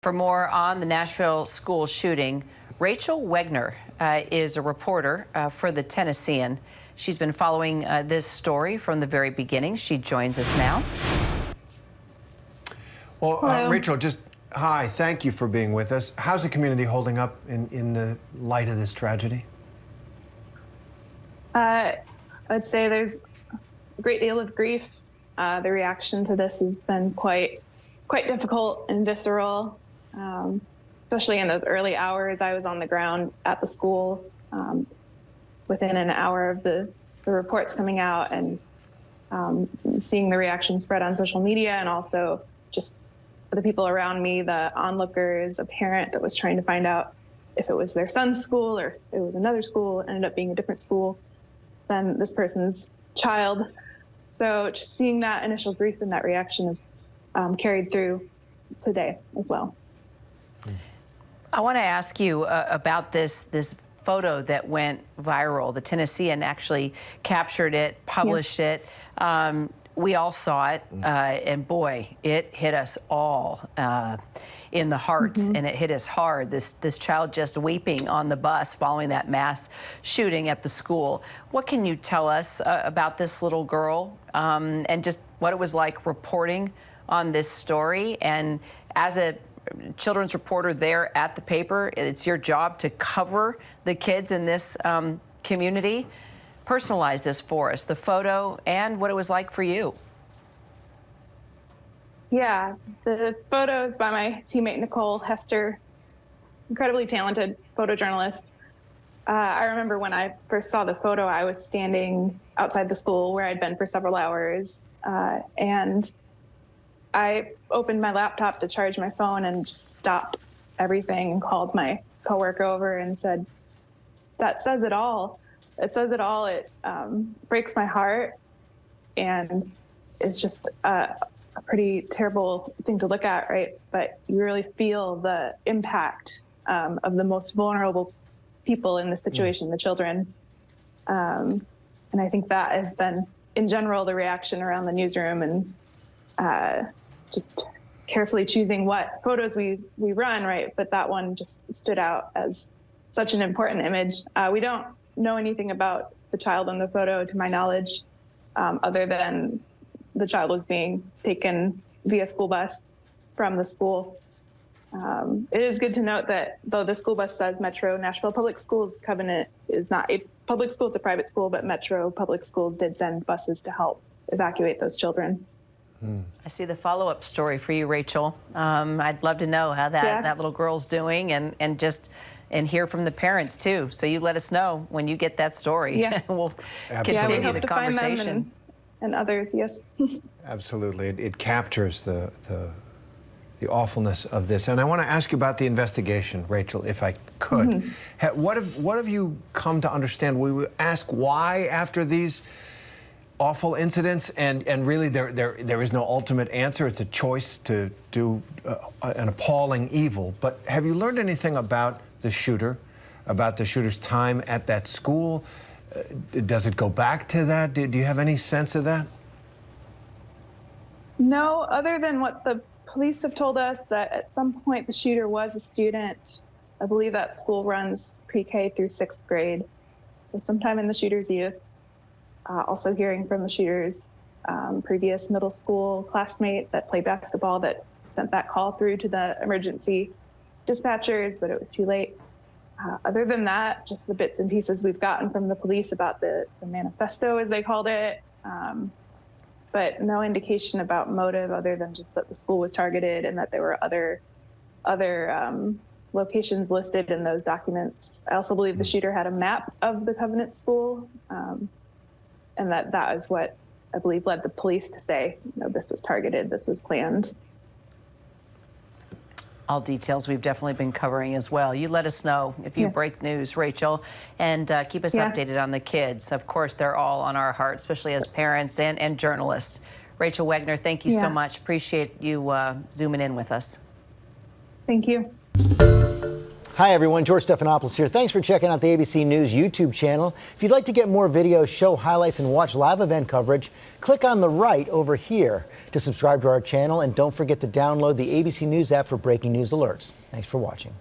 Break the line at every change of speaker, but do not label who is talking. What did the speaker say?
For more on the Nashville school shooting, Rachel Wegner is a reporter for the Tennessean. She's been following this story from the very beginning. She joins us now.
Well, Rachel, hi, thank you for being with us. How's the community holding up in the light of this tragedy?
I'd say there's a great deal of grief. The reaction to this has been quite difficult and visceral, especially in those early hours. I was on the ground at the school within an hour of the reports coming out, and seeing the reaction spread on social media, and also just for the people around me, the onlookers, a parent that was trying to find out if it was their son's school or if it was another school. It ended up being a different school than this person's child. So just seeing that initial grief and that reaction is carried through today as well.
I want to ask you about this photo that went viral. The Tennessean actually captured it, published it. We all saw it, and boy, it hit us all in the hearts, and it hit us hard. This child just weeping on the bus following that mass shooting at the school. What can you tell us about this little girl and just what it was like reporting on this story? And as a children's reporter there at the paper, it's your job to cover the kids in this community. Personalize this for us, the photo and what it was like for you.
Yeah, the photo is by my teammate Nicole Hester, incredibly talented photojournalist. I remember when I first saw the photo, I was standing outside the school where I'd been for several hours, and I opened my laptop to charge my phone and just stopped everything and called my coworker over and said, "That says it all. It says it all. It breaks my heart, and it's just a pretty terrible thing to look at, right? But you really feel the impact of the most vulnerable people in this situation, the children. And I think that has been, in general, the reaction around the newsroom, and just carefully choosing what photos we run, right? But that one just stood out as such an important image. We don't know anything about the child in the photo, to my knowledge, other than the child was being taken via school bus from the school. It is good to note that though the school bus says Metro Nashville Public Schools Covenant is not a public school, it's a private school, but Metro Public Schools did send buses to help evacuate those children.
I see the follow-up story for you, Rachel. I'd love to know how that little girl's doing, and hear from the parents too. So you let us know when you get that story.
Yeah.
We'll
Absolutely.
continue the conversation.
Find them and others, yes.
Absolutely. It captures the awfulness of this. And I want to ask you about the investigation, Rachel, if I could. What have you come to understand? We ask why after these awful incidents, and really there is no ultimate answer. It's a choice to do an appalling evil. But have you learned anything about the shooter, about the shooter's time at that school? Does it go back to that? Do you have any sense of that?
No, other than what the police have told us, that at some point the shooter was a student. I believe that school runs pre-K through 6th grade. So sometime in the shooter's youth. Also hearing from the shooter's previous middle school classmate that played basketball that sent that call through to the emergency dispatchers, but it was too late. Other than that, just the bits and pieces we've gotten from the police about the manifesto, as they called it, but no indication about motive other than just that the school was targeted and that there were other locations listed in those documents. I also believe the shooter had a map of the Covenant School, and that is what I believe led the police to say, this was targeted, this was planned.
All details we've definitely been covering as well. You let us know if you break news, Rachel, and keep us updated on the kids. Of course, they're all on our hearts, especially as parents and journalists. Rachel Wegner, thank you so much. Appreciate you zooming in with us.
Thank you.
Hi, everyone. George Stephanopoulos here. Thanks for checking out the ABC News YouTube channel. If you'd like to get more videos, show highlights, and watch live event coverage, click on the right over here to subscribe to our channel. And don't forget to download the ABC News app for breaking news alerts. Thanks for watching.